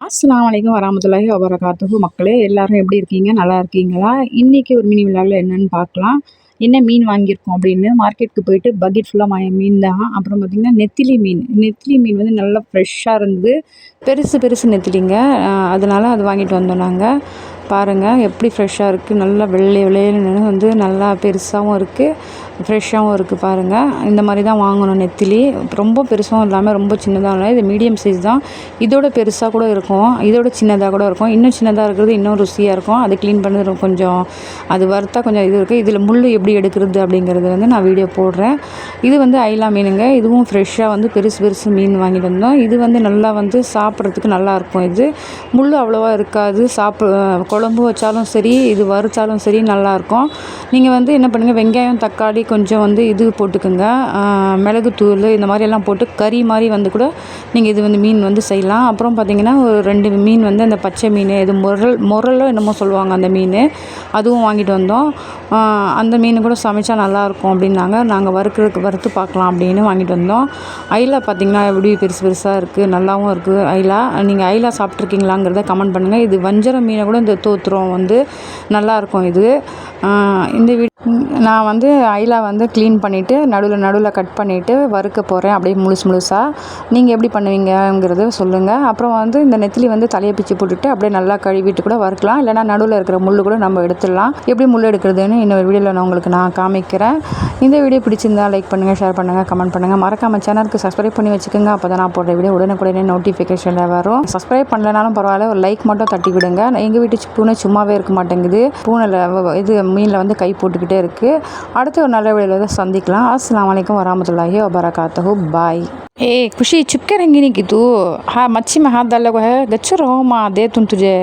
அஸ்ஸலாமு அலைக்கும் வரஹ்மத்துல்லாஹி வபரகாத்துஹு. மக்களே எல்லாரும் எப்படி இருக்கீங்க? நல்லா இருக்கீங்களா? இன்னைக்கு ஒரு மினி விலாகில் என்னன்னு பார்க்கலாம். என்ன மீன் வாங்கியிருக்கோம் அப்படின்னு மார்க்கெட்டுக்கு போயிட்டு பக்கெட் ஃபுல்லாக மீன் தான். அப்புறம் பார்த்திங்கன்னா நெத்திலி மீன் வந்து நல்லா ஃப்ரெஷ்ஷாக இருந்தது. பெருசு பெருசு நெத்திலிங்க. அதனால் அது வாங்கிட்டு வந்தோம் நாங்கள். பாருங்கள் எப்படி ஃப்ரெஷ்ஷாக இருக்குது. நல்லா வெள்ளை வெள்ளைன்னு வந்து நல்லா பெருசாகவும் இருக்குது, ஃப்ரெஷ்ஷாகவும் இருக்குது. பாருங்கள், இந்த மாதிரி தான் வாங்கணும் நெத்திலி. ரொம்ப பெருசும் இல்லாமல் ரொம்ப சின்னதாக இல்லை, இது மீடியம் சைஸ் தான். இதோட பெருசாக கூட இருக்கும், இதோட சின்னதாக கூட இருக்கும். இன்னும் சின்னதாக இருக்கிறது இன்னும் ருசியாக இருக்கும். அது க்ளீன் பண்ணுறது கொஞ்சம், அது வறுத்தா கொஞ்சம் இது இருக்குது. இதில் முள் எப்படி எடுக்கிறது அப்படிங்கிறது வந்து நான் வீடியோ போடுறேன். இது வந்து ஐலா மீனுங்க. இதுவும் ஃப்ரெஷ்ஷாக வந்து பெருசு பெருசு மீன் வாங்கிட்டு வந்தோம். இது வந்து நல்லா வந்து சாப்பிட்றதுக்கு நல்லாயிருக்கும். இது முள் அவ்வளோவா இருக்காது. குழம்பு வச்சாலும் சரி, இது வறுத்தாலும் சரி நல்லாயிருக்கும். நீங்கள் வந்து என்ன பண்ணுங்கள், வெங்காயம் தக்காளி கொஞ்சம் வந்து இது போட்டுக்குங்க, மிளகுத்தூள் இந்த மாதிரியெல்லாம் போட்டு கறி மாதிரி வந்து கூட நீங்கள் இது வந்து மீன் வந்து செய்யலாம். அப்புறம் பார்த்திங்கன்னா ஒரு 2 மீன் வந்து அந்த பச்சை மீன், இது முரலோ என்னமோ சொல்லுவாங்க அந்த மீன், அதுவும் வாங்கிட்டு வந்தோம். அந்த மீன் கூட சமைச்சா நல்லாயிருக்கும் அப்படின்னாங்க. நாங்கள் வறுத்து பார்க்கலாம் அப்படின்னு வாங்கிட்டு வந்தோம். ஐலா பார்த்திங்கன்னா எப்படி பெருசு பெருசாக இருக்குது, நல்லாவும் இருக்குது ஐலா. நீங்கள் ஐலா சாப்பிட்ருக்கீங்களாங்கிறத கமெண்ட் பண்ணுங்கள். இது வஞ்சரம் மீனை கூட இந்த தோத்திரம் வந்து நல்லாயிருக்கும். இது இந்த நான் வந்து ஐலா வந்து க்ளீன் பண்ணிவிட்டு நடுவில் கட் பண்ணிவிட்டு வறுக்க போகிறேன், அப்படியே முழுசாக. நீங்கள் எப்படி பண்ணுவீங்கங்கிறது சொல்லுங்கள். அப்புறம் வந்து இந்த நெத்திலி வந்து தலையை பிச்சு போட்டுட்டு அப்படியே நல்லா கழுவிட்டு கூட வறுக்கலாம். இல்லைனா நடுவில் இருக்கிற முள் கூட நம்ம எடுத்துடலாம். எப்படி முள் எடுக்கிறதுன்னு இன்னொரு வீடியோவில் உங்களுக்கு நான் காமிக்கிறேன். இந்த வீடியோ பிடிச்சிருந்தால் லைக் பண்ணுங்கள், ஷேர் பண்ணுங்கள், கமெண்ட் பண்ணுங்கள். மறக்காம சேனலுக்கு சப்ஸ்கிரைப் பண்ணி வச்சுக்கோங்க. அப்போ தான் நான் போடுற வீடியோ உடனே நோட்டிஃபிகேஷனில் வரும். சப்ஸ்கிரைப் பண்ணலனாலும் பரவாயில்ல, ஒரு லைக் மட்டும் தட்டி விடுங்க. எங்கள் வீட்டு பூனை சும்மாவே இருக்க மாட்டேங்குது. பூனையில் இது மீனில் வந்து கை போட்டுக்கிட்டே இருக்குது. அடுத்து ஒரு நல்ல வீடியோவில் தான் சந்திக்கலாம். अस्सलाम वालेकुम वरहमतुल्लाहि वबरकातुहू. बाय. ए खुशी चुप के रहेंगी नहीं कि तू? हाँ, मच्छी में हाथ डाला हुआ है, गच्छर हो माँ दे तुझे.